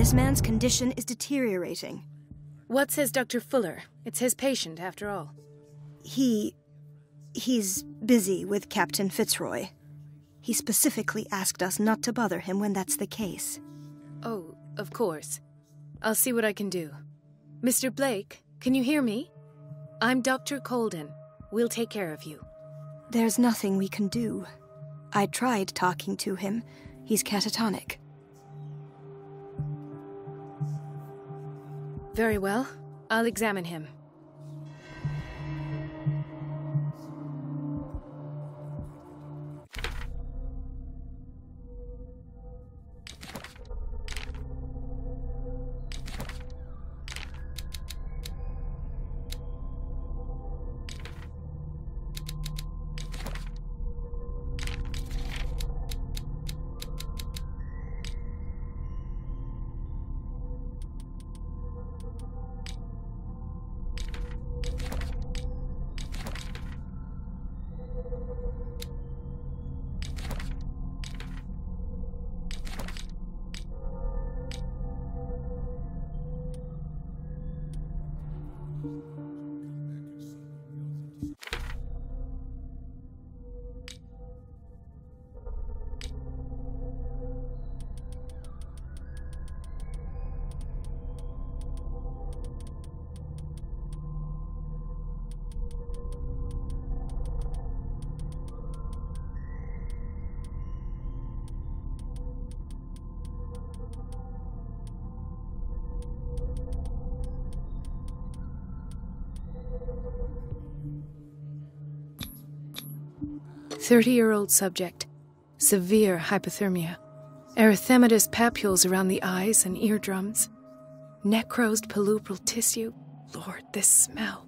This man's condition is deteriorating. What says Dr. Fuller? It's his patient, after all. He's busy with Captain Fitzroy. He specifically asked us not to bother him when that's the case. Oh, of course. I'll see what I can do. Mr. Blake, can you hear me? I'm Dr. Colden. We'll take care of you. There's nothing we can do. I tried talking to him. He's catatonic. Very well. I'll examine him. "30-year-old subject. Severe hypothermia. Erythematous papules around the eyes and eardrums. Necrosed palpebral tissue. Lord, this smell.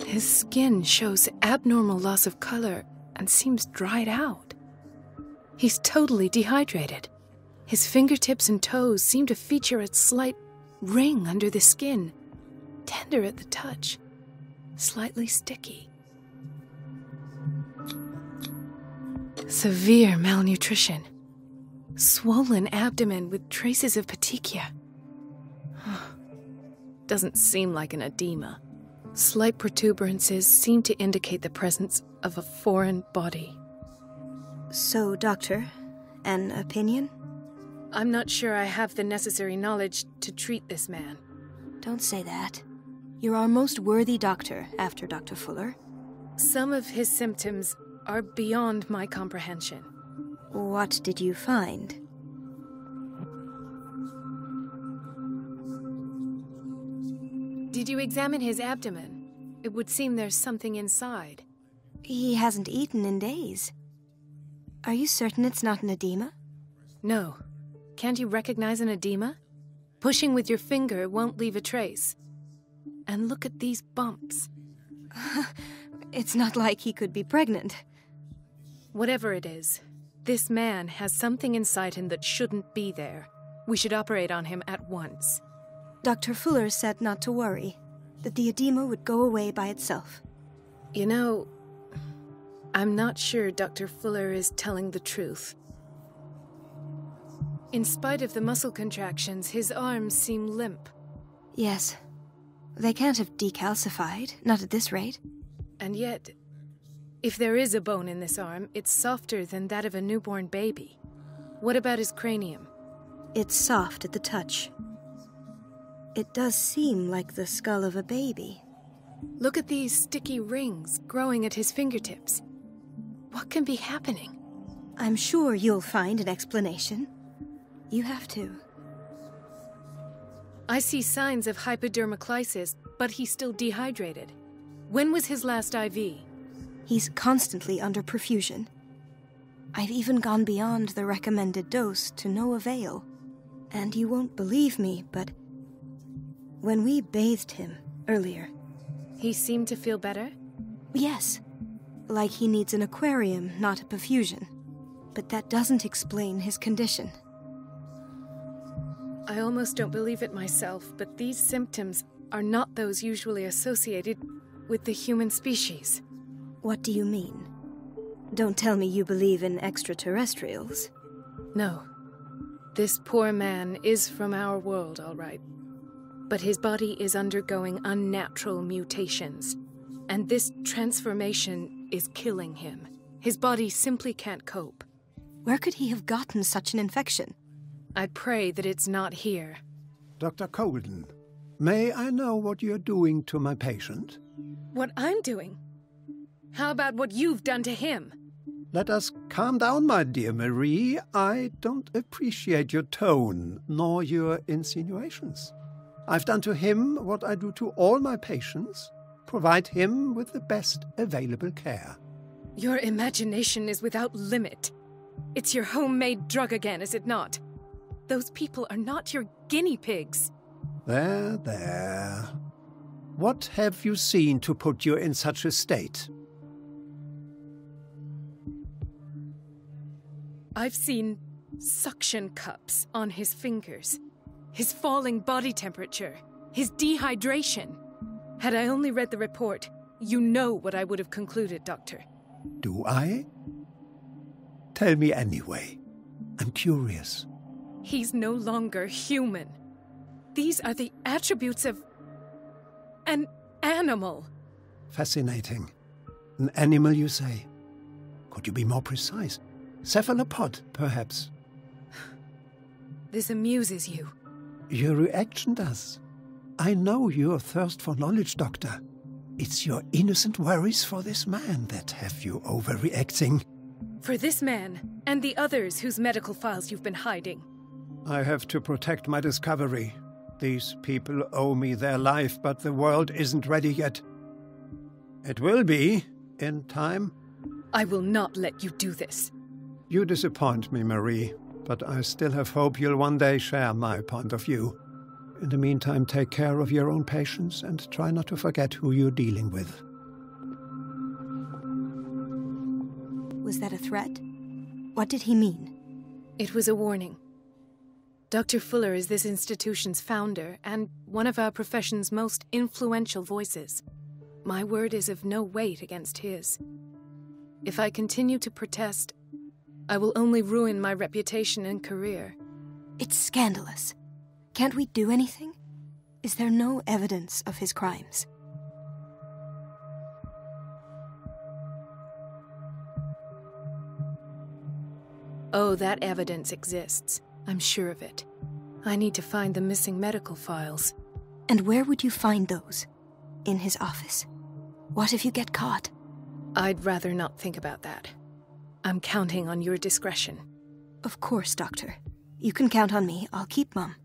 His skin shows abnormal loss of color and seems dried out. He's totally dehydrated. His fingertips and toes seem to feature a slight ring under the skin. Tender at the touch. Slightly sticky. Severe malnutrition. Swollen abdomen with traces of petechia. Doesn't seem like an edema. Slight protuberances seem to indicate the presence of a foreign body. So, Doctor, an opinion? I'm not sure I have the necessary knowledge to treat this man. Don't say that. You're our most worthy doctor after Dr. Fuller. Some of his symptoms are beyond my comprehension. What did you find? Did you examine his abdomen? It would seem there's something inside. He hasn't eaten in days. Are you certain it's not an edema? No. Can't you recognize an edema? Pushing with your finger won't leave a trace. And look at these bumps. It's not like he could be pregnant. Whatever it is, this man has something inside him that shouldn't be there. We should operate on him at once. Dr. Fuller said not to worry, that the edema would go away by itself. You know, I'm not sure Dr. Fuller is telling the truth. In spite of the muscle contractions, his arms seem limp. Yes. They can't have decalcified, not at this rate. And yet, if there is a bone in this arm, it's softer than that of a newborn baby. What about his cranium? It's soft at the touch. It does seem like the skull of a baby. Look at these sticky rings growing at his fingertips. What can be happening? I'm sure you'll find an explanation. You have to. I see signs of hypodermoclysis, but he's still dehydrated. When was his last IV? He's constantly under perfusion. I've even gone beyond the recommended dose to no avail. And you won't believe me, but when we bathed him earlier... He seemed to feel better? Yes. Like he needs an aquarium, not a perfusion. But that doesn't explain his condition. I almost don't believe it myself, but these symptoms are not those usually associated with the human species. What do you mean? Don't tell me you believe in extraterrestrials. No. This poor man is from our world, all right. But his body is undergoing unnatural mutations. And this transformation is killing him. His body simply can't cope. Where could he have gotten such an infection? I pray that it's not here. Dr. Colden, may I know what you're doing to my patient? What I'm doing? How about what you've done to him? Let us calm down, my dear Marie. I don't appreciate your tone, nor your insinuations. I've done to him what I do to all my patients. Provide him with the best available care. Your imagination is without limit. It's your homemade drug again, is it not? Those people are not your guinea pigs. There, there. What have you seen to put you in such a state? I've seen suction cups on his fingers, his falling body temperature, his dehydration. Had I only read the report, you know what I would have concluded, Doctor. Do I? Tell me anyway. I'm curious. He's no longer human. These are the attributes of an animal. Fascinating. An animal, you say? Could you be more precise? Cephalopod, perhaps? This amuses you. Your reaction does. I know your thirst for knowledge, Doctor. It's your innocent worries for this man that have you overreacting. For this man, and the others whose medical files you've been hiding. I have to protect my discovery. These people owe me their life, but the world isn't ready yet. It will be, in time. I will not let you do this. You disappoint me, Marie, but I still have hope you'll one day share my point of view. In the meantime, take care of your own patients and try not to forget who you're dealing with. Was that a threat? What did he mean? It was a warning. Dr. Fuller is this institution's founder and one of our profession's most influential voices. My word is of no weight against his. If I continue to protest, I will only ruin my reputation and career. It's scandalous. Can't we do anything? Is there no evidence of his crimes? Oh, that evidence exists. I'm sure of it. I need to find the missing medical files. And where would you find those? In his office? What if you get caught? I'd rather not think about that. I'm counting on your discretion. Of course, Doctor. You can count on me. I'll keep mum.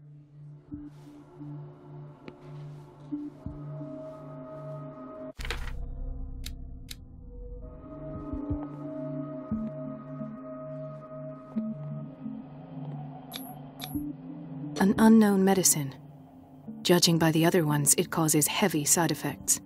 An unknown medicine. Judging by the other ones, it causes heavy side effects.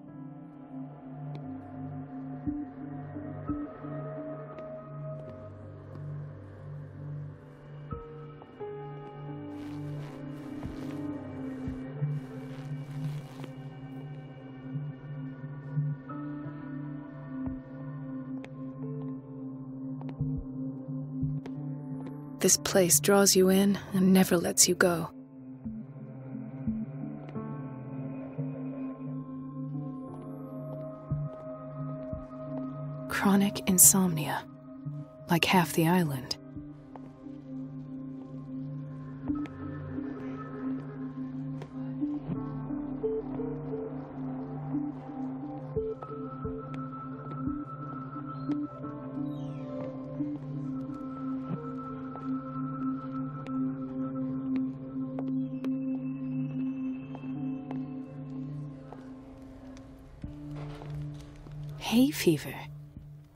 This place draws you in and never lets you go. Chronic insomnia, like half the island. Hay fever.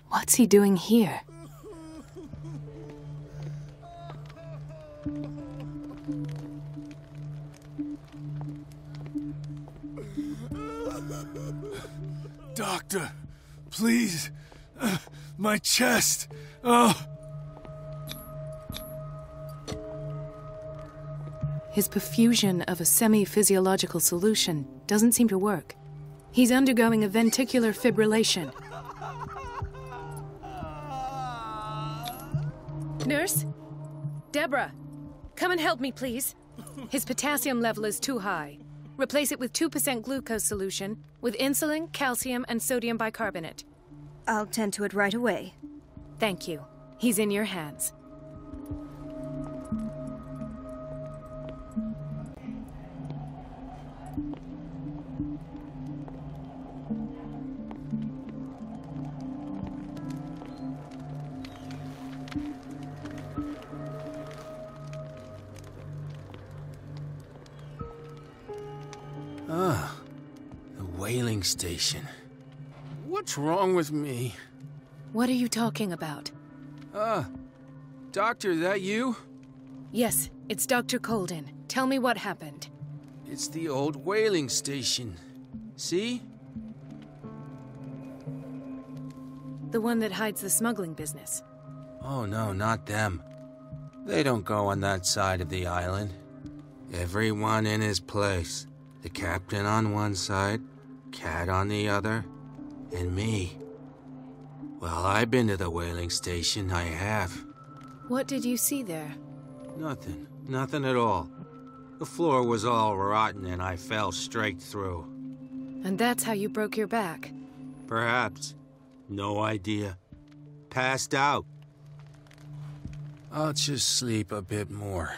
What's he doing here? Doctor, please. My chest. Oh. His perfusion of a semi-physiological solution doesn't seem to work. He's undergoing a ventricular fibrillation. Nurse? Deborah, come and help me, please. His potassium level is too high. Replace it with 2% glucose solution with insulin, calcium, and sodium bicarbonate. I'll tend to it right away. Thank you. He's in your hands. Ah, the whaling station. What's wrong with me? What are you talking about? Doctor, that you? Yes, it's Dr. Colden. Tell me what happened. It's the old whaling station. See? The one that hides the smuggling business. Oh no, not them. They don't go on that side of the island. Everyone in his place. The captain on one side, Cat on the other, and me. Well, I've been to the whaling station, I have. What did you see there? Nothing at all. The floor was all rotten and I fell straight through. And that's how you broke your back? Perhaps. No idea. Passed out. I'll just sleep a bit more.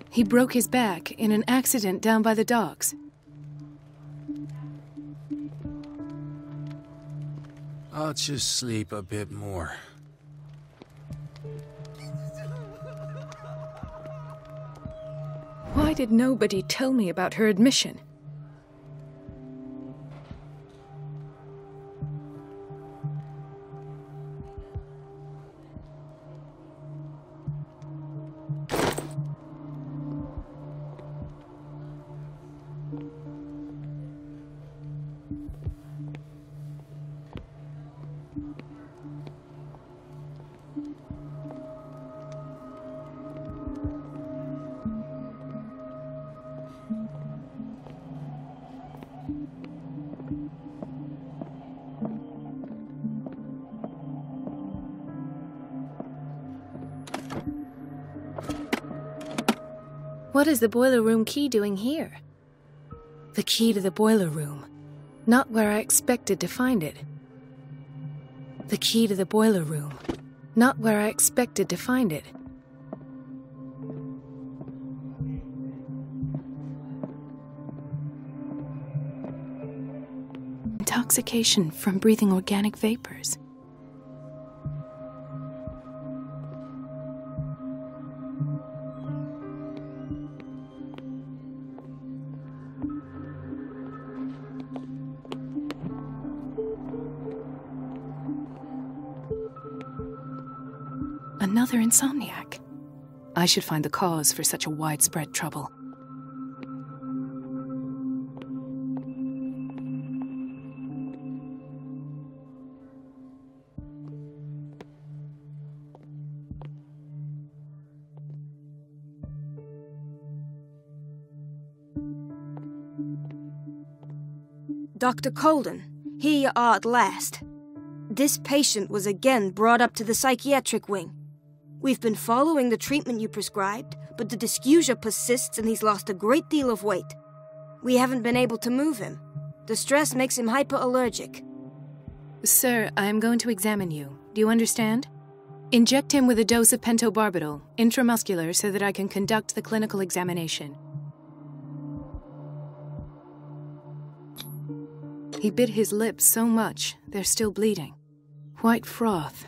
He broke his back in an accident down by the docks. I'll just sleep a bit more. Why did nobody tell me about her admission? What is the boiler room key doing here? The key to the boiler room. Not where I expected to find it. The key to the boiler room. Not where I expected to find it. Intoxication from breathing organic vapors. Another insomniac. I should find the cause for such a widespread trouble. Dr. Colden, here you are at last. This patient was again brought up to the psychiatric wing. We've been following the treatment you prescribed, but the dysgeusia persists and he's lost a great deal of weight. We haven't been able to move him. The stress makes him hyperallergic. Sir, I am going to examine you. Do you understand? Inject him with a dose of pentobarbital, intramuscular, so that I can conduct the clinical examination. He bit his lips so much, they're still bleeding. White froth,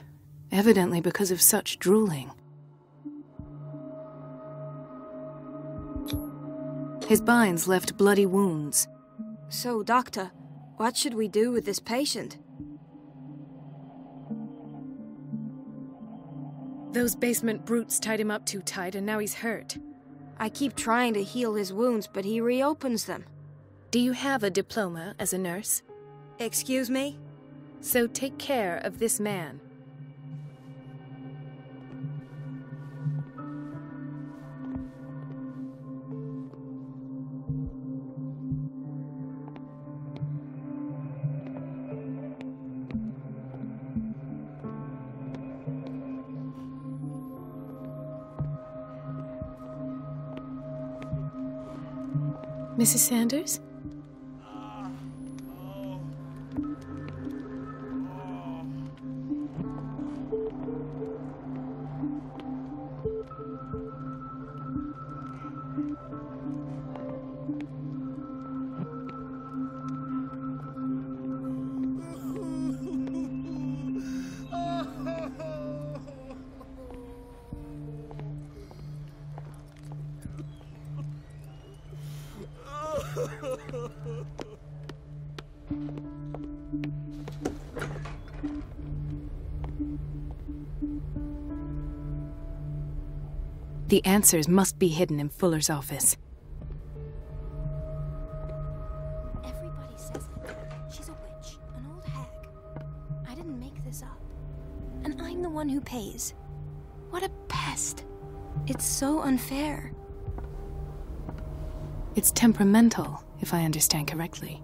evidently because of such drooling. His binds left bloody wounds. So, Doctor, what should we do with this patient? Those basement brutes tied him up too tight and now he's hurt. I keep trying to heal his wounds, but he reopens them. Do you have a diploma as a nurse? Excuse me? So take care of this man. Mrs. Sanders? The answers must be hidden in Fuller's office. Everybody says it. She's a witch, an old hag. I didn't make this up. And I'm the one who pays. What a pest. It's so unfair. It's temperamental, if I understand correctly.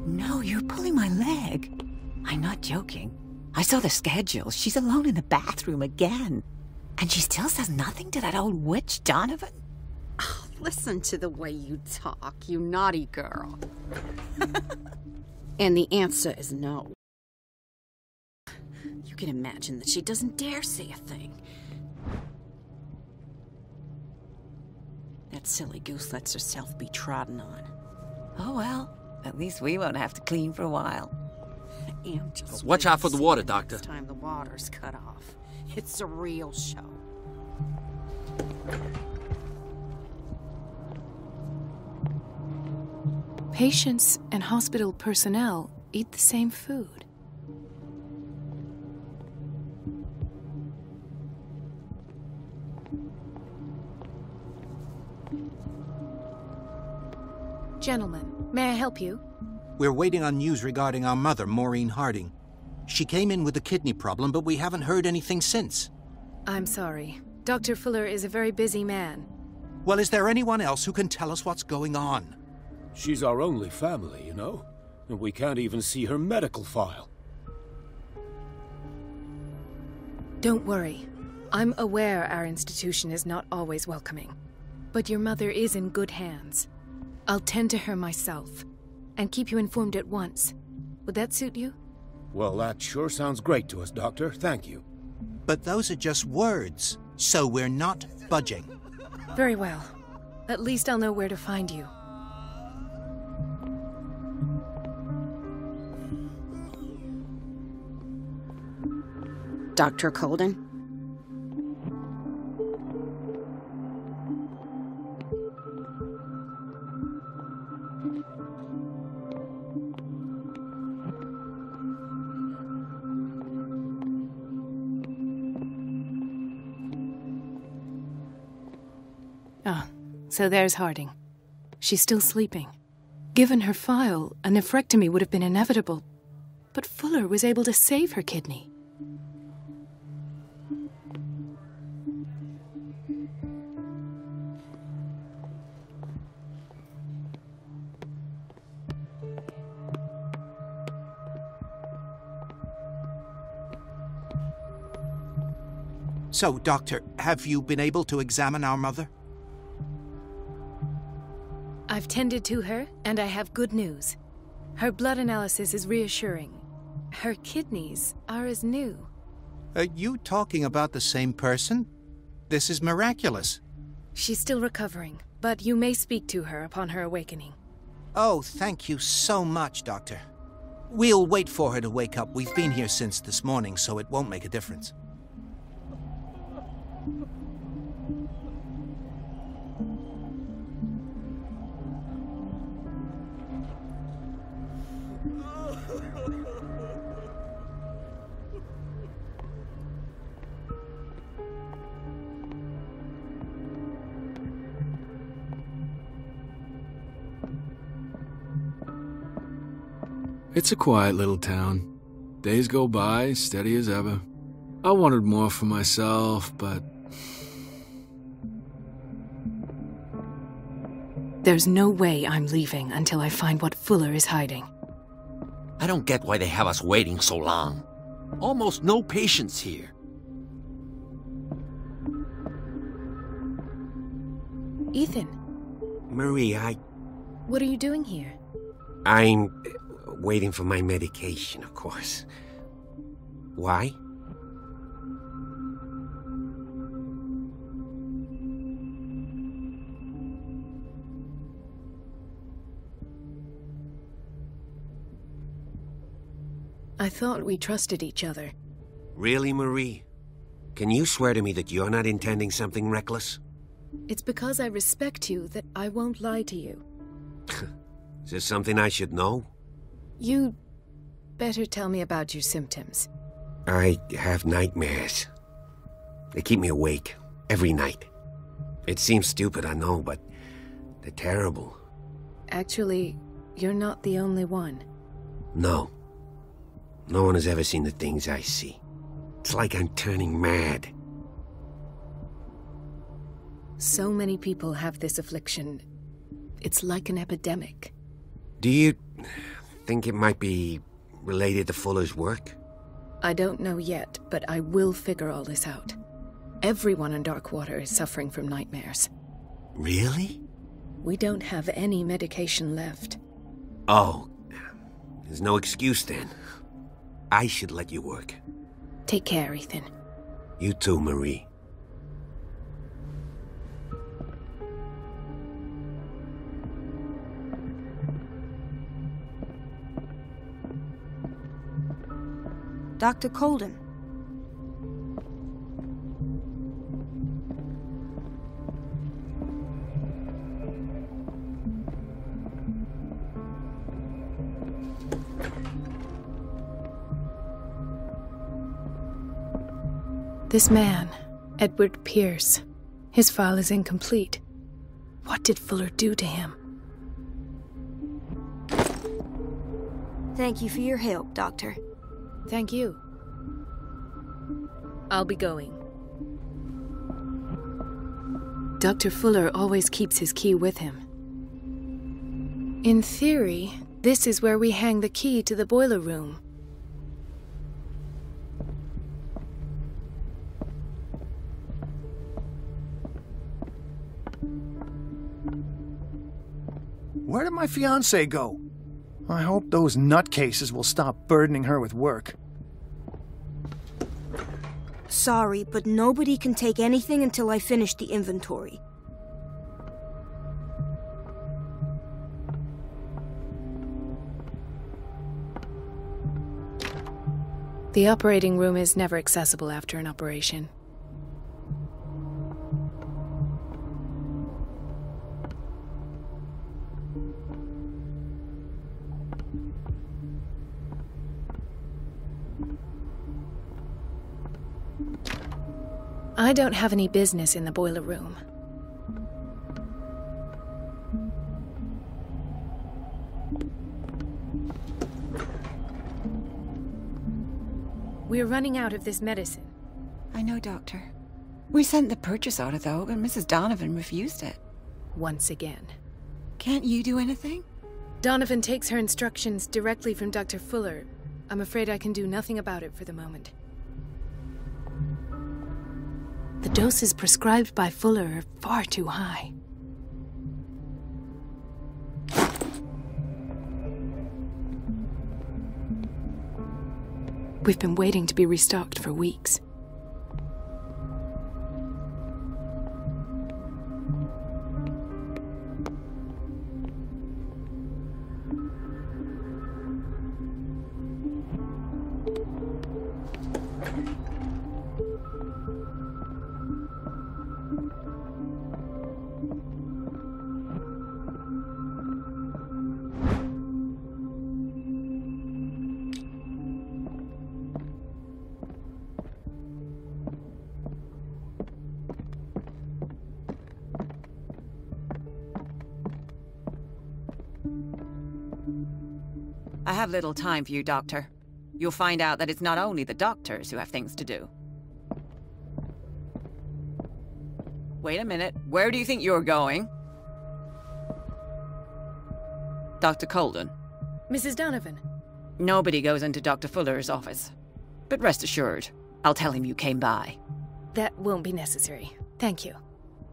No, you're pulling my leg. I'm not joking. I saw the schedule. She's alone in the bathroom again. And she still says nothing to that old witch, Donovan? Oh, listen to the way you talk, you naughty girl. And the answer is no. You can imagine that she doesn't dare say a thing. That silly goose lets herself be trodden on. Oh, well. At least we won't have to clean for a while. And just Watch out for the water, Doctor. Next time the water's cut off. It's a real show. Patients and hospital personnel eat the same food. Gentlemen, may I help you? We're waiting on news regarding our mother, Maureen Harding. She came in with a kidney problem, but we haven't heard anything since. I'm sorry. Dr. Fuller is a very busy man. Well, is there anyone else who can tell us what's going on? She's our only family, you know, and we can't even see her medical file. Don't worry. I'm aware our institution is not always welcoming. But your mother is in good hands. I'll tend to her myself, and keep you informed at once. Would that suit you? Well, that sure sounds great to us, Doctor. Thank you. But those are just words, so we're not budging. Very well. At least I'll know where to find you. Dr. Colden? Ah, so there's Harding. She's still sleeping. Given her file, a nephrectomy would have been inevitable. But Fuller was able to save her kidney. So, Doctor, have you been able to examine our mother? I've tended to her, and I have good news. Her blood analysis is reassuring. Her kidneys are as new. Are you talking about the same person? This is miraculous. She's still recovering, but you may speak to her upon her awakening. Oh, thank you so much, Doctor. We'll wait for her to wake up. We've been here since this morning, so it won't make a difference. It's a quiet little town. Days go by, steady as ever. I wanted more for myself, but... There's no way I'm leaving until I find what Fuller is hiding. I don't get why they have us waiting so long. Almost no patients here. Ethan. Marie, What are you doing here? I'm waiting for my medication, of course. Why? I thought we trusted each other. Really, Marie? Can you swear to me that you're not intending something reckless? It's because I respect you that I won't lie to you. Is there something I should know? You'd better tell me about your symptoms. I have nightmares. They keep me awake every night. It seems stupid, I know, but they're terrible. Actually, you're not the only one. No. No one has ever seen the things I see. It's like I'm turning mad. So many people have this affliction. It's like an epidemic. Do you think it might be related to Fuller's work? I don't know yet, but I will figure all this out. Everyone in Darkwater is suffering from nightmares. Really? We don't have any medication left. Oh, there's no excuse then. I should let you work. Take care, Ethan. You too, Marie. Dr. Colden. This man, Edward Pierce, his file is incomplete. What did Fuller do to him? Thank you for your help, Doctor. Thank you. I'll be going. Dr. Fuller always keeps his key with him. In theory, this is where we hang the key to the boiler room. Where did my fiancée go? I hope those nutcases will stop burdening her with work. Sorry, but nobody can take anything until I finish the inventory. The operating room is never accessible after an operation. I don't have any business in the boiler room. We're running out of this medicine. I know, Doctor. We sent the purchase order, though, and Mrs. Donovan refused it. Once again. Can't you do anything? Donovan takes her instructions directly from Dr. Fuller. I'm afraid I can do nothing about it for the moment. The doses prescribed by Fuller are far too high. We've been waiting to be restocked for weeks. I have little time for you, Doctor. You'll find out that it's not only the doctors who have things to do. Wait a minute. Where do you think you're going? Dr. Colden. Mrs. Donovan. Nobody goes into Dr. Fuller's office. But rest assured, I'll tell him you came by. That won't be necessary. Thank you.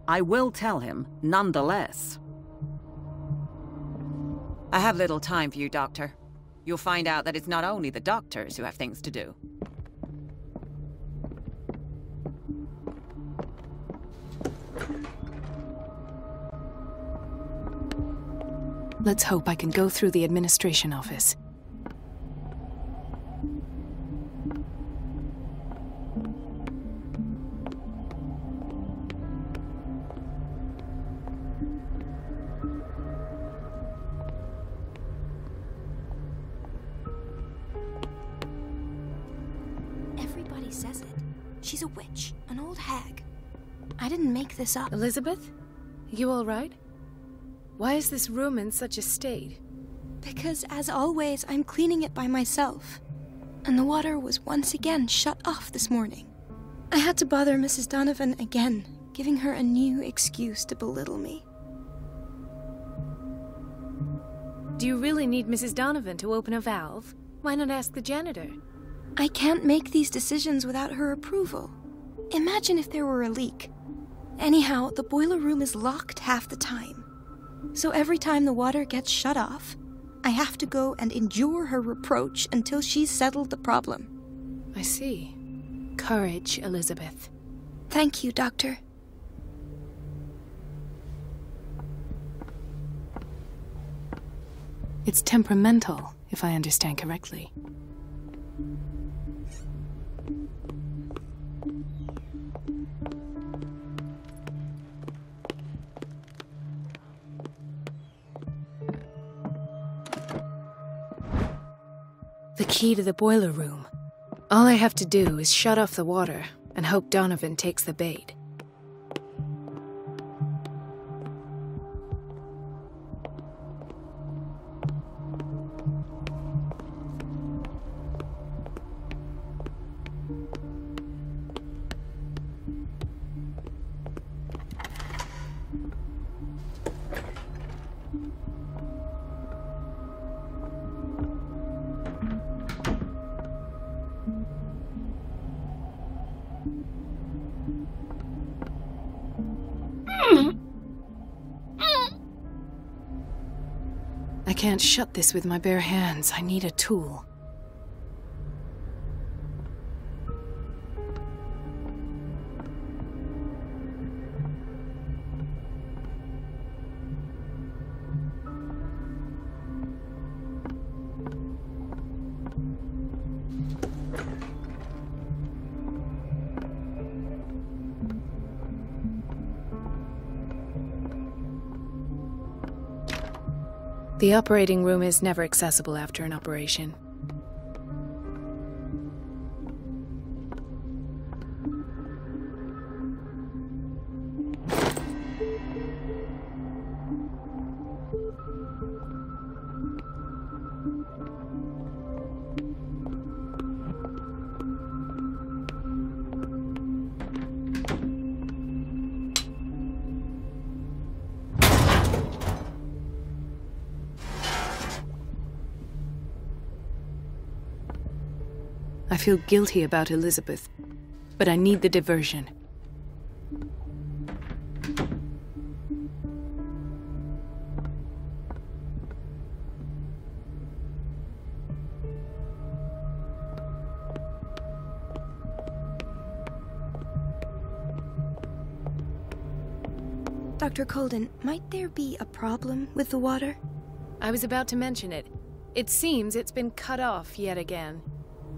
I will tell him, nonetheless. I have little time for you, Doctor. You'll find out that it's not only the doctors who have things to do. Let's hope I can go through the administration office. Everybody says it. She's a witch, an old hag. I didn't make this up. Elizabeth? You all right? Why is this room in such a state? Because, as always, I'm cleaning it by myself. And the water was once again shut off this morning. I had to bother Mrs. Donovan again, giving her a new excuse to belittle me. Do you really need Mrs. Donovan to open a valve? Why not ask the janitor? I can't make these decisions without her approval. Imagine if there were a leak. Anyhow, the boiler room is locked half the time. So every time the water gets shut off, I have to go and endure her reproach until she's settled the problem. I see. Courage, Elizabeth. Thank you, Doctor. It's temperamental, if I understand correctly. The key to the boiler room. All I have to do is shut off the water and hope Donovan takes the bait. I can't shut this with my bare hands. I need a tool. The operating room is never accessible after an operation. I feel guilty about Elizabeth, but I need the diversion. Dr. Colden, might there be a problem with the water? I was about to mention it. It seems it's been cut off yet again.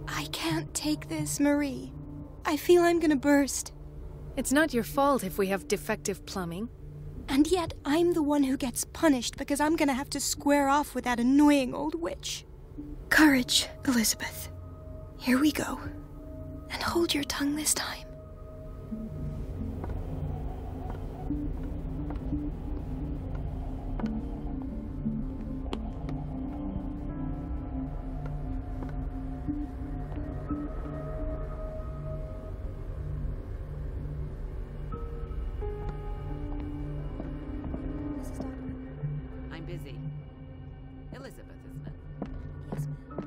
I can't take this, Marie. I feel I'm gonna burst. It's not your fault if we have defective plumbing. And yet, I'm the one who gets punished because I'm gonna have to square off with that annoying old witch. Courage, Elizabeth. Here we go. And hold your tongue this time. I'm busy. Elizabeth, isn't it? Yes, ma'am.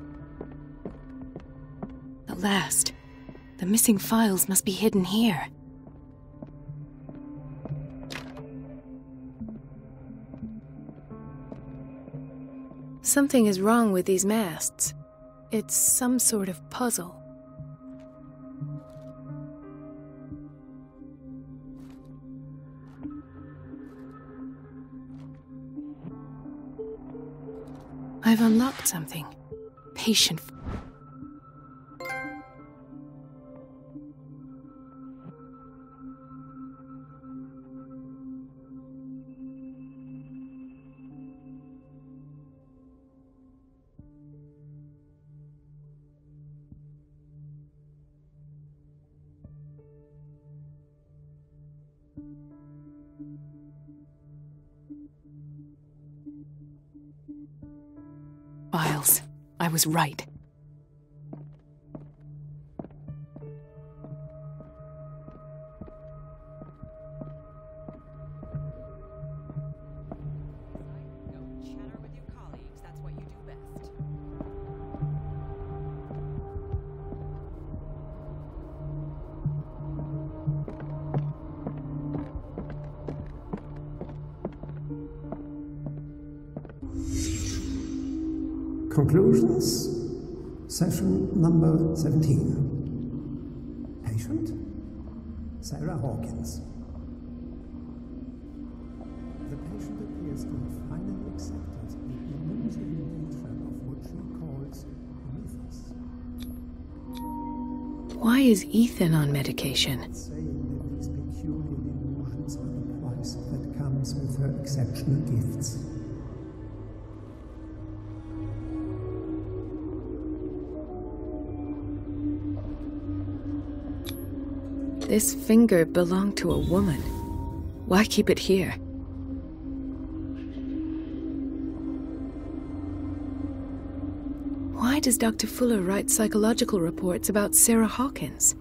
The last. The missing files must be hidden here. Something is wrong with these masts. It's some sort of puzzle. I've unlocked something. Patient. Files. I was right. Don't chatter with your colleagues. That's what you do best. Conclusions, session number 17. Patient, Sarah Hawkins. The patient appears to have finally accepted the illusory nature of what she calls mythos. Why is Ethan on medication? Saying that these peculiar illusions are the price that comes with her exceptional gifts. This finger belonged to a woman. Why keep it here? Why does Dr. Fuller write psychological reports about Sarah Hawkins?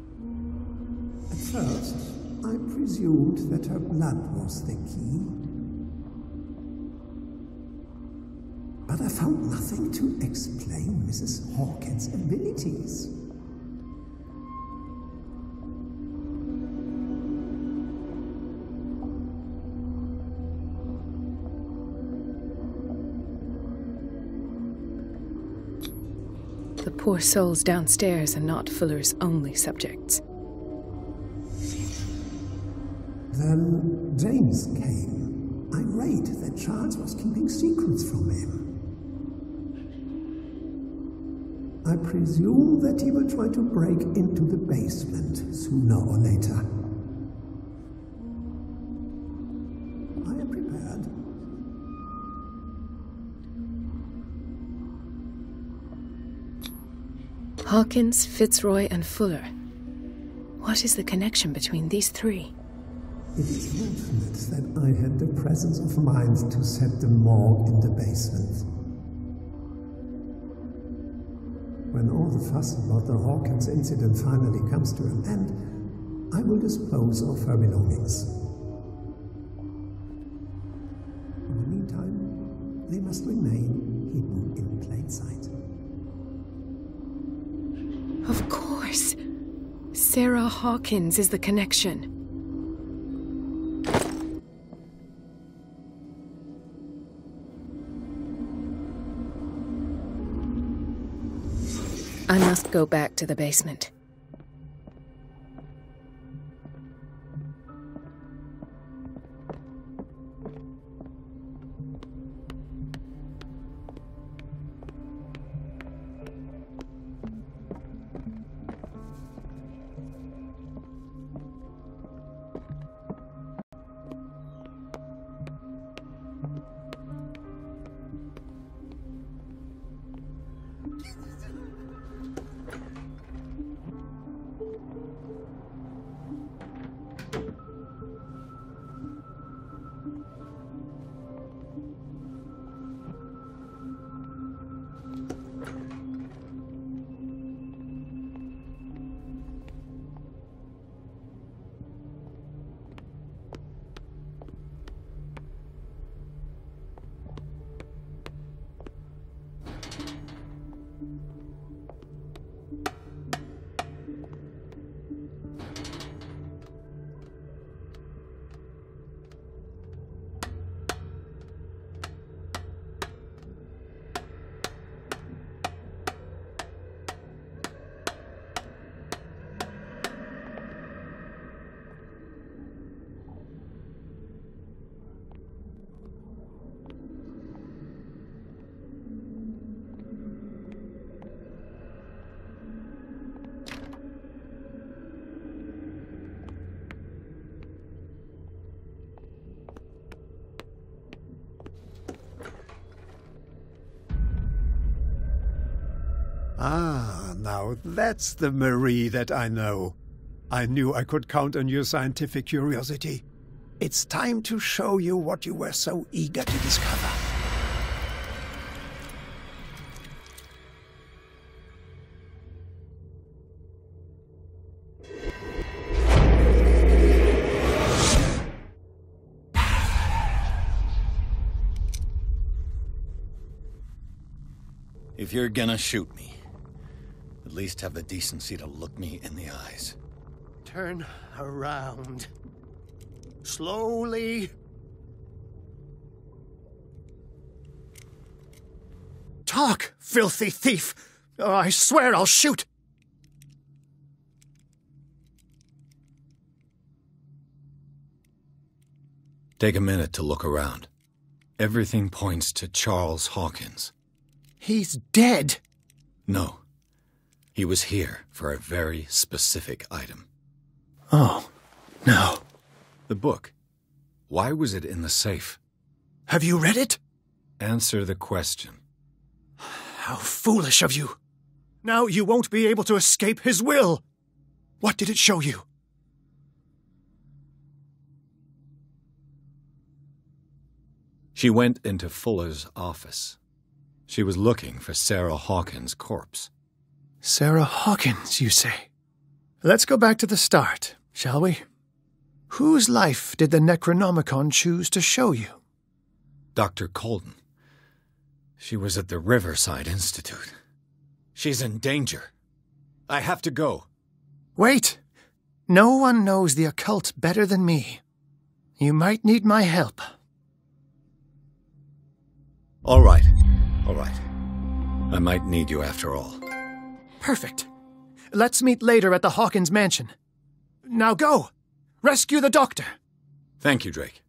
At first, I presumed that her blood was the key. But I found nothing to explain Mrs. Hawkins' abilities. The poor souls downstairs are not Fuller's only subjects. Then James came, irate that Charles was keeping secrets from him. I presume that he will try to break into the basement sooner or later. I am prepared. Hawkins, Fitzroy, and Fuller. What is the connection between these three? It is fortunate that I had the presence of mind to set the morgue in the basement. When all the fuss about the Hawkins incident finally comes to an end, I will dispose of her belongings. In the meantime, they must remain hidden in plain sight. Of course! Sarah Hawkins is the connection. I must go back to the basement. Ah, now that's the Marie that I know. I knew I could count on your scientific curiosity. It's time to show you what you were so eager to discover. If you're gonna shoot me, at least have the decency to look me in the eyes. Turn around. Slowly. Talk, filthy thief! Oh, I swear I'll shoot! Take a minute to look around. Everything points to Charles Hawkins. He's dead! No. He was here for a very specific item. Oh, no. The book. Why was it in the safe? Have you read it? Answer the question. How foolish of you. Now you won't be able to escape his will. What did it show you? She went into Fuller's office. She was looking for Sarah Hawkins' corpse. Sarah Hawkins, you say? Let's go back to the start, shall we? Whose life did the Necronomicon choose to show you? Dr. Colden. She was at the Riverside Institute. She's in danger. I have to go. Wait. No one knows the occult better than me. You might need my help. All right. All right. I might need you after all. Perfect. Let's meet later at the Hawkins mansion. Now go! Rescue the doctor! Thank you, Drake.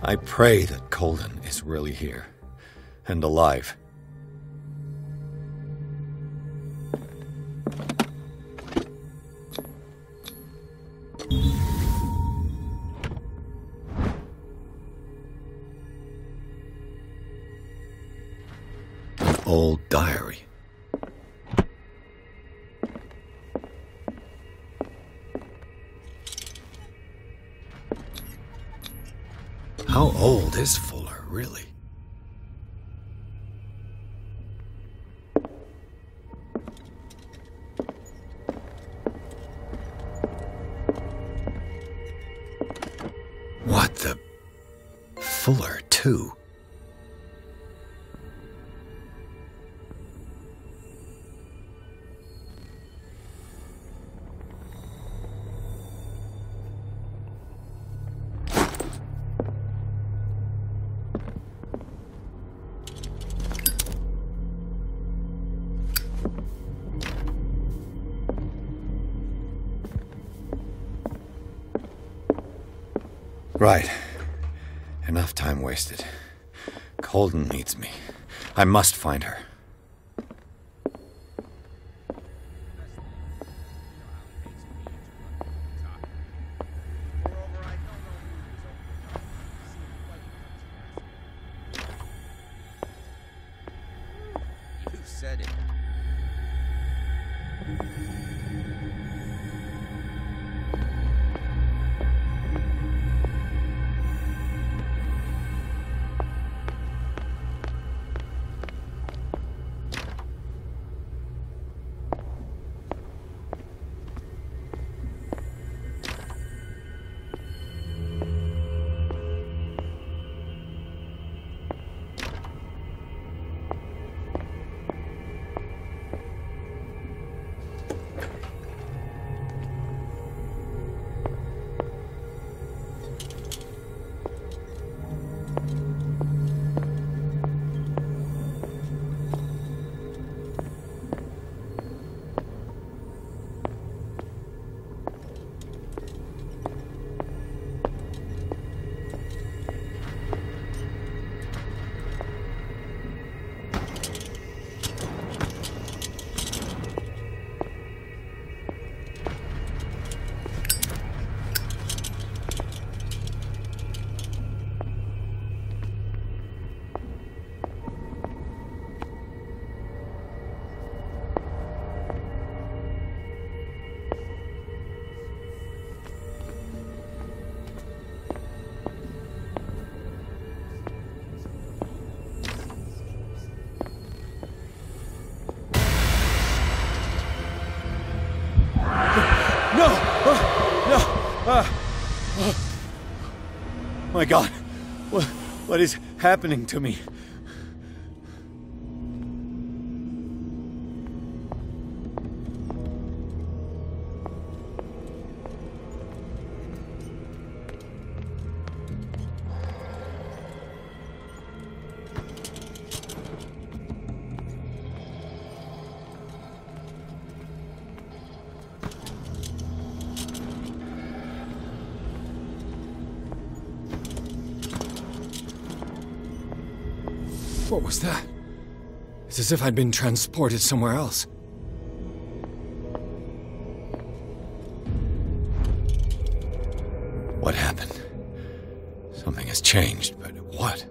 I pray that Colden is really here and alive. An old diary. How old is Fuller, really? What the... Fuller, too? Right. Enough time wasted. Colden needs me. I must find her. You said it. My God, what is happening to me? What was that? It's as if I'd been transported somewhere else. What happened? Something has changed, but what?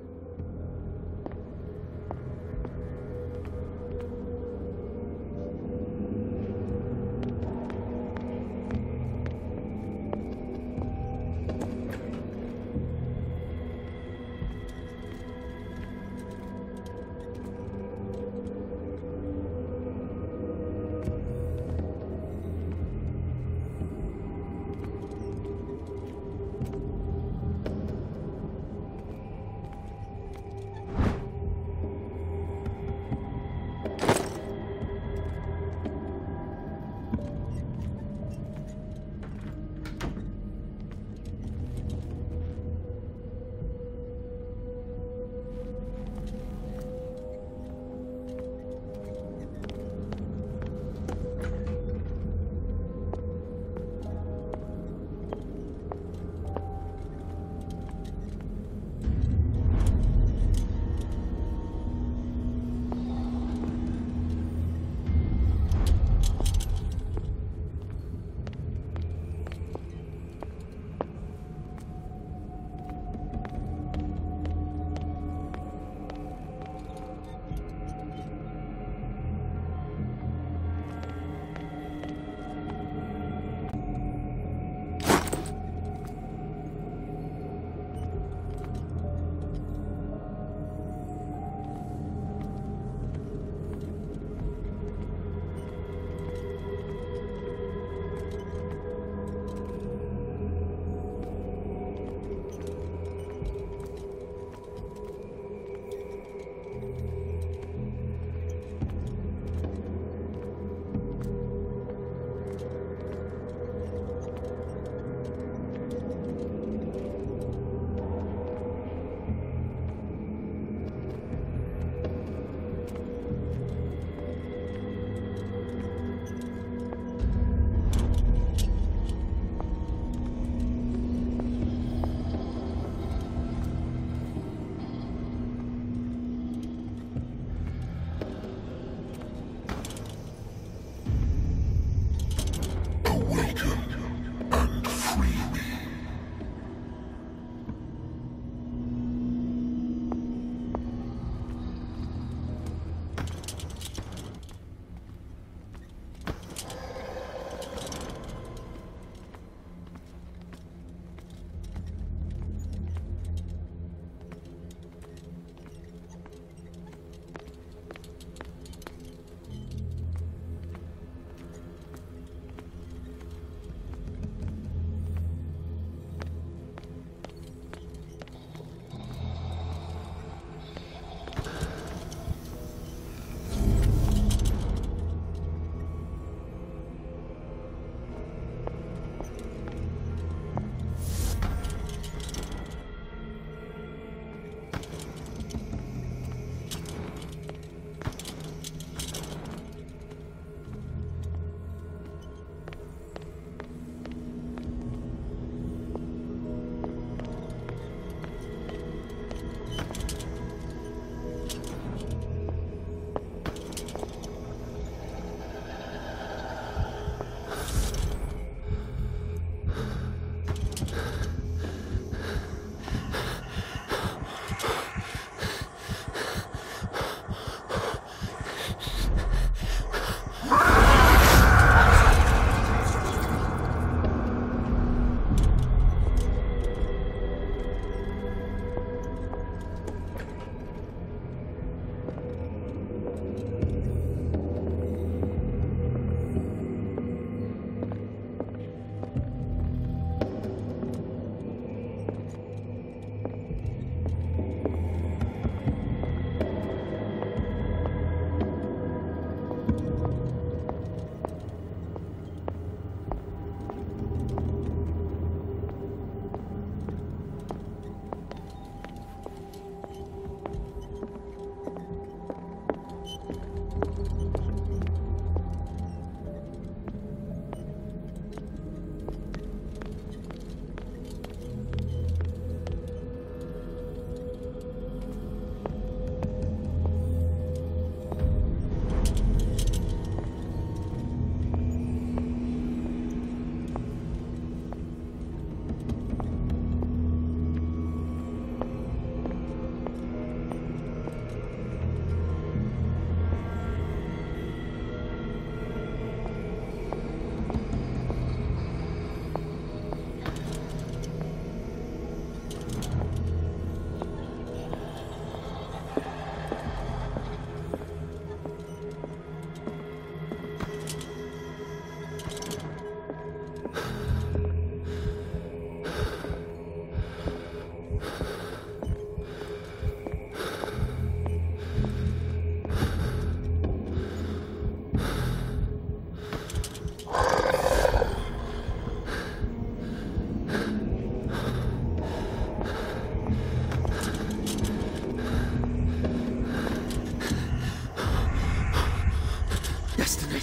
destiny.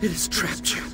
It has trapped you.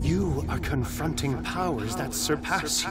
You are confronting powers that surpass you.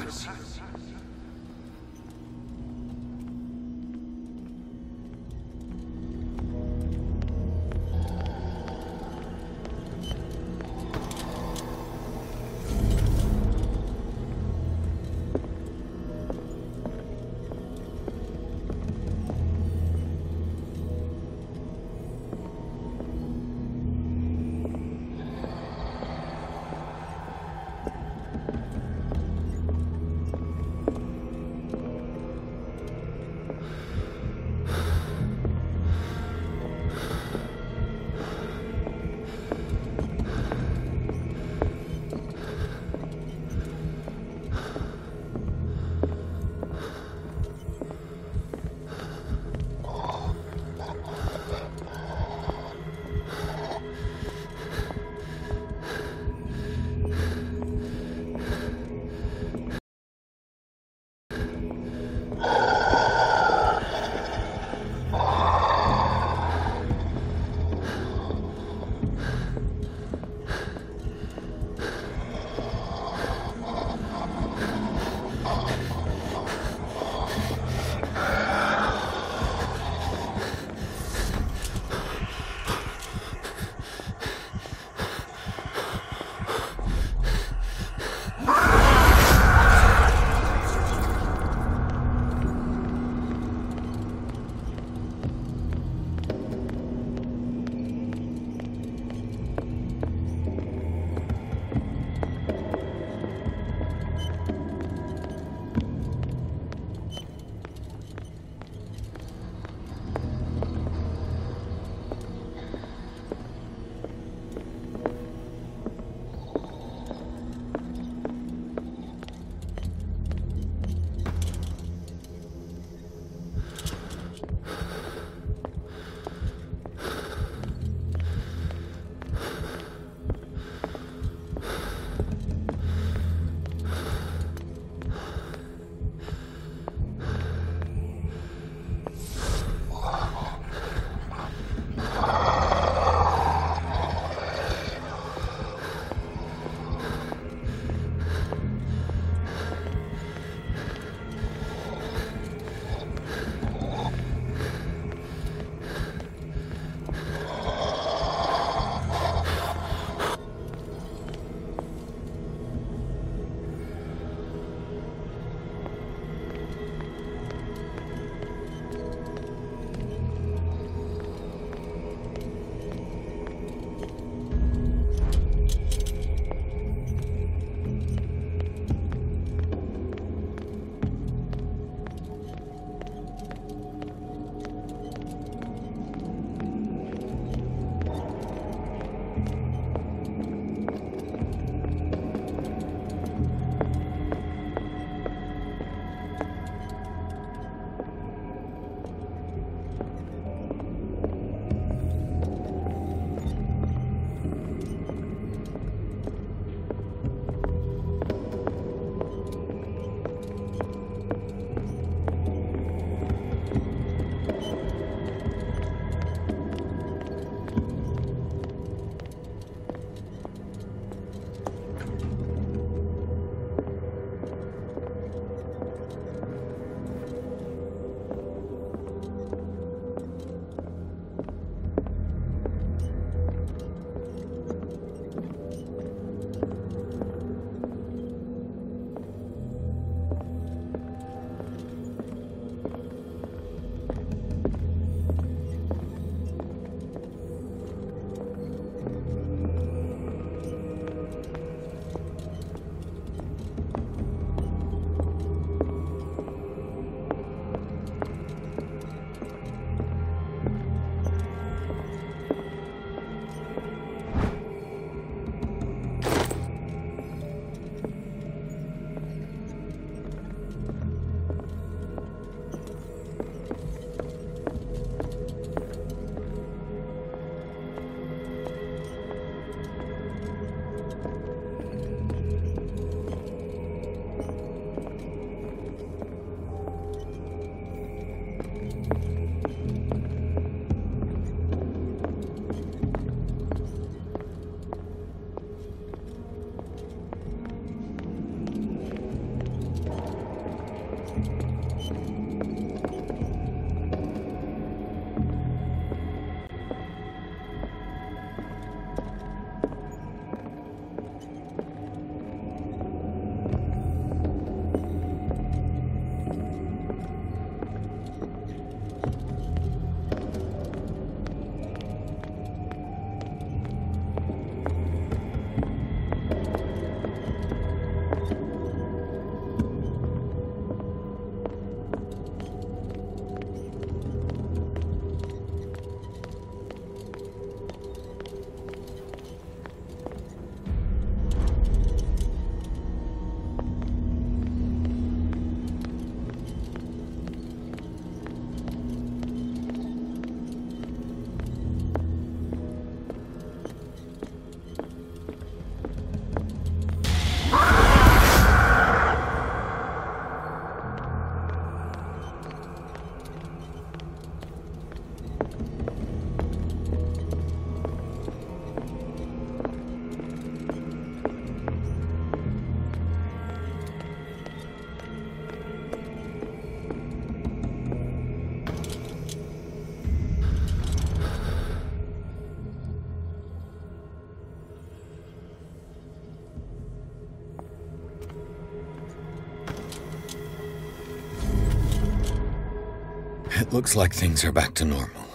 It looks like things are back to normal.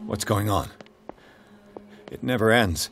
What's going on? It never ends.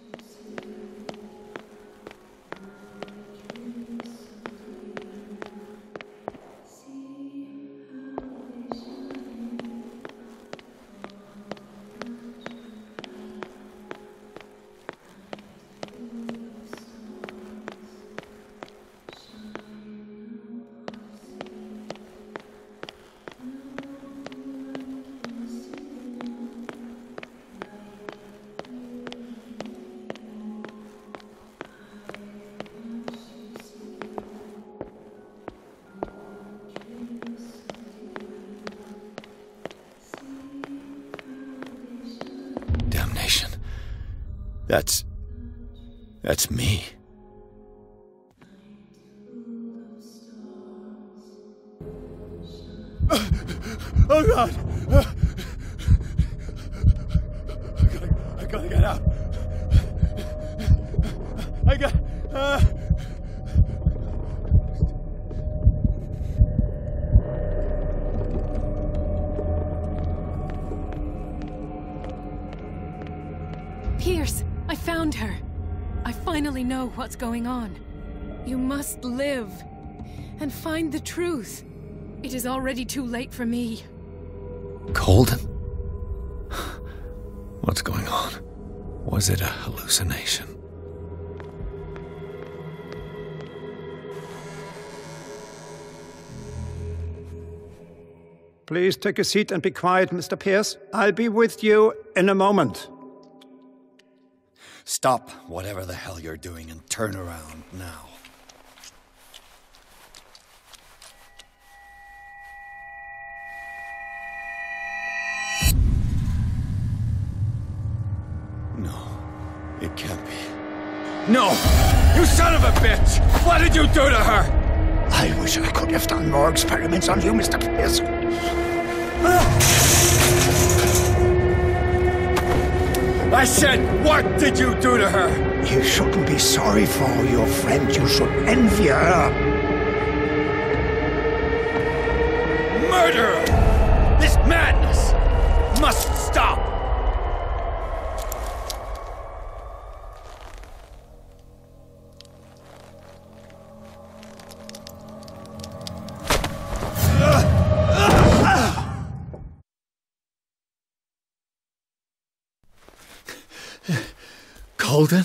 Damnation. That's me. Oh, God! I gotta get out. I got... Pierce, I found her. I finally know what's going on. You must live and find the truth. It is already too late for me. Colden? What's going on? Was it a hallucination? Please take a seat and be quiet, Mr. Pierce. I'll be with you in a moment. Stop whatever the hell you're doing and turn around now. No, it can't be. No! You son of a bitch! What did you do to her? I wish I could have done more experiments on you, Mr. Pierce. I said, what did you do to her? You shouldn't be sorry for your friend. You should envy her. Murderer! This madness must stop! Colden?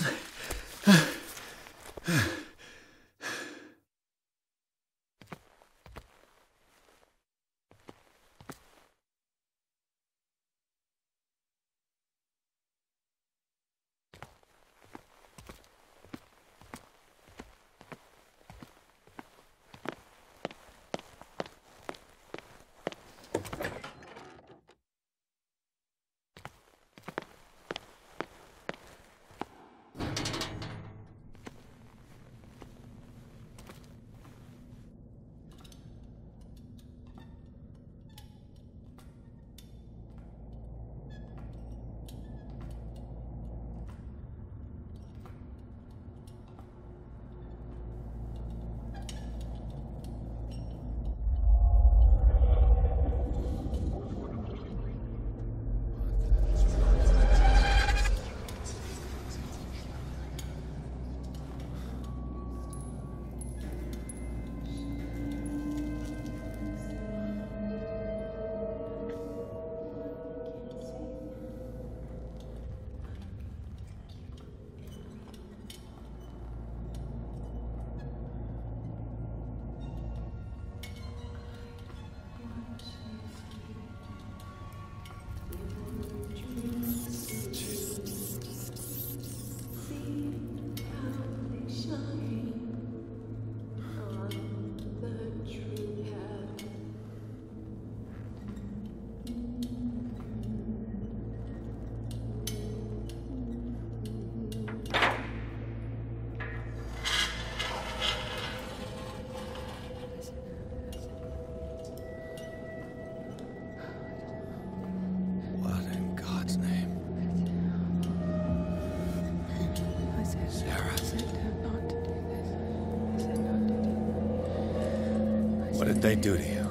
did they do to you?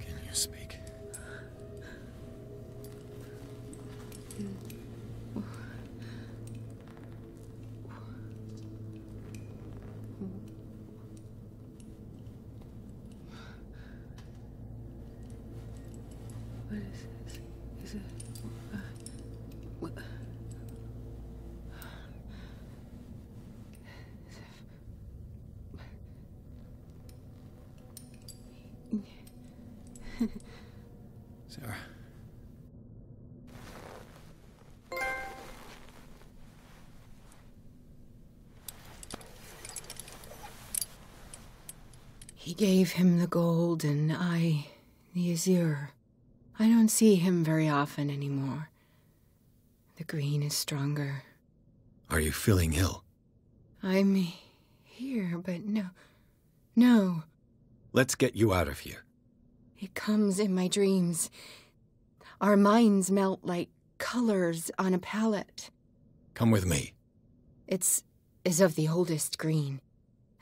Can you speak? What is this? Is it... what? Sarah. He gave him the gold and I the azure. I don't see him very often anymore. The green is stronger. Are you feeling ill? I'm here, but no. Let's get you out of here. It comes in my dreams. Our minds melt like colors on a palette. Come with me. It's of the oldest green.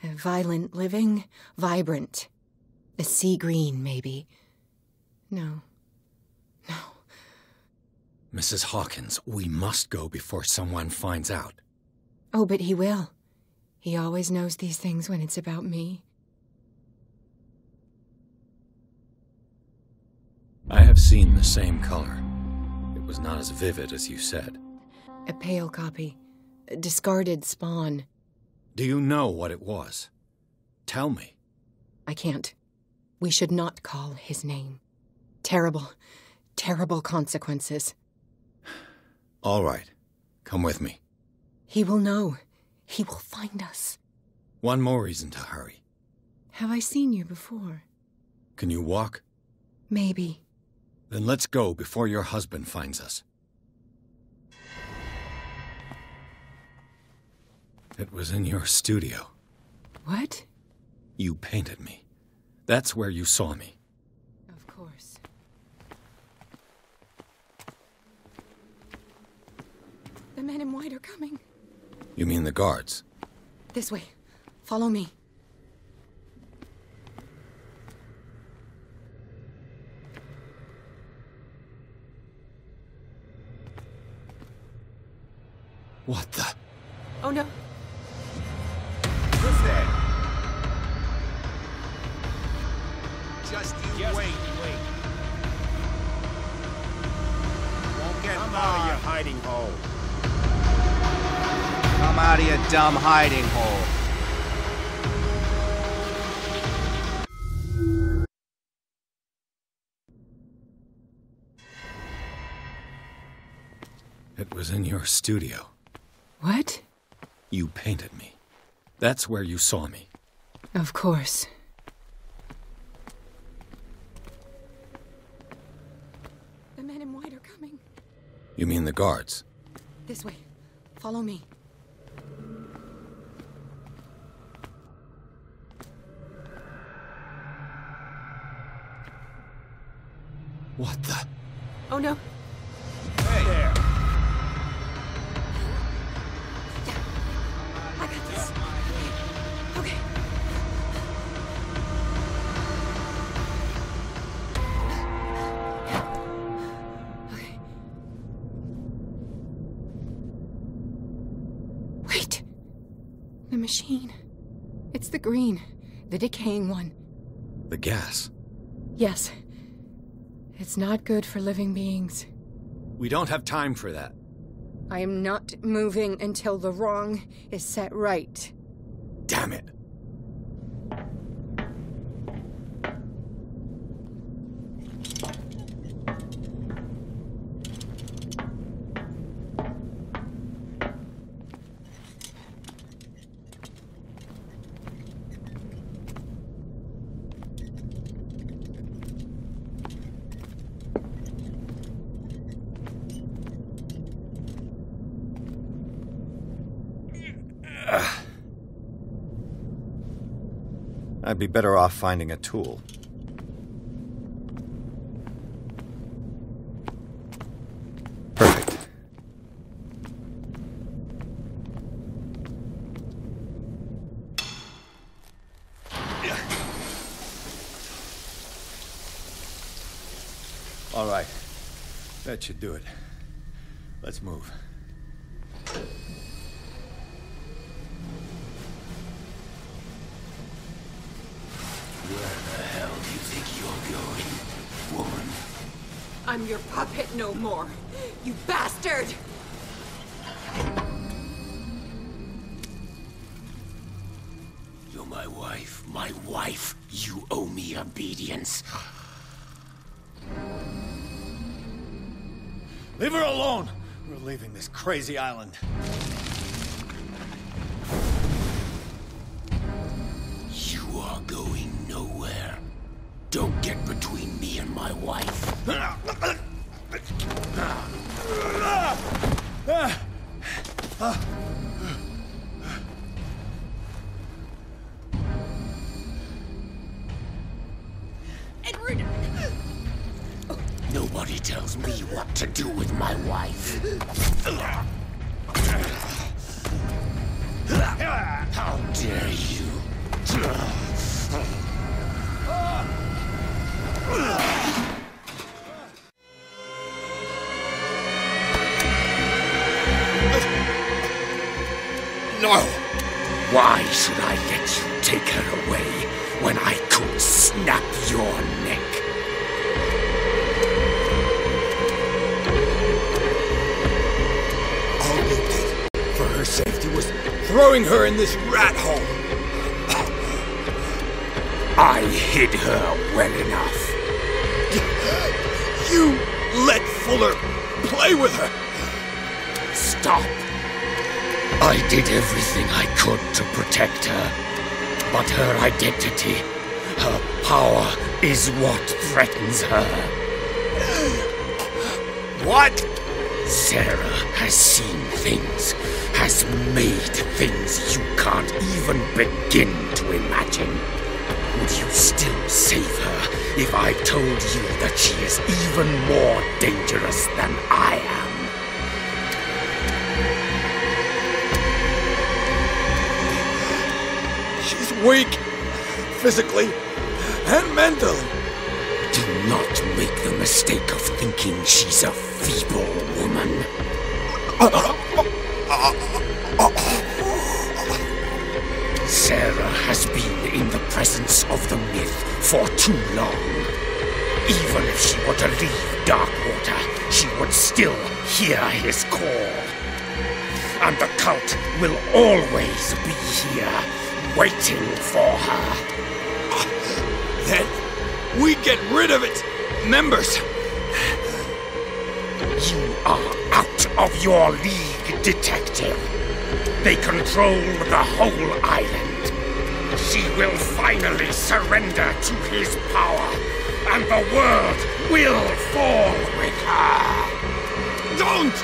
A violent living, vibrant. A sea green, maybe. No. Mrs. Hawkins, we must go before someone finds out. Oh, but he will. He always knows these things when it's about me. I have seen the same color. It was not as vivid as you said. A pale copy. A discarded spawn. Do you know what it was? Tell me. I can't. We should not call his name. Terrible consequences. All right. Come with me. He will know. He will find us. One more reason to hurry. Have I seen you before? Can you walk? Maybe. Then let's go before your husband finds us. It was in your studio. What? You painted me. That's where you saw me. Of course. The men in white are coming. You mean the guards? This way. Follow me. What the? Oh no. Who's there? Just wait. Won't get Come far. out of your hiding hole. Come out of your dumb hiding hole. It was in your studio. What? You painted me. That's where you saw me. Of course. The men in white are coming. You mean the guards? This way. Follow me. What the? Oh no. Hey there. I got this. Okay. Okay. Wait. The machine. It's the green. The decaying one. The gas. Yes. It's not good for living beings. We don't have time for that. I am not moving until the wrong is set right. Damn it. I'd be better off finding a tool. Perfect. All right. That should do it. Let's move. Where the hell do you think you're going, woman? I'm your puppet no more, you bastard! You're my wife. My wife. You owe me obedience. Leave her alone! We're leaving this crazy island. You are going nowhere. Don't get between me and my wife. Edward! Nobody tells me what to do with my wife. How dare you? No! Why should I let you take her away when I could snap your neck? All you did for her safety was throwing her in this rat hole. I hid her well enough. You let Fuller play with her. Stop. I did everything I could to protect her. But her identity, her power, is what threatens her. What? Sarah has seen things, has made things you can't even begin to imagine. Would you still save her if I told you that she is even more dangerous than I am? She's weak, physically and mentally. Do not make the mistake of thinking she's a feeble woman. Sarah has been in the presence of the myth for too long. Even if she were to leave Darkwater, she would still hear his call. And the cult will always be here, waiting for her. Then we get rid of its members. You are out of your league, detective. They control the whole island. She will finally surrender to his power, and the world will fall with her. Don't!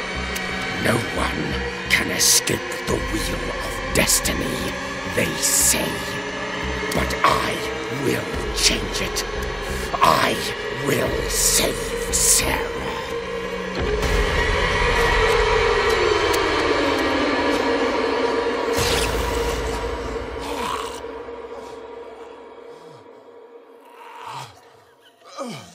No one can escape the wheel of destiny, they say. But I will change it. I will save Sarah. Ugh.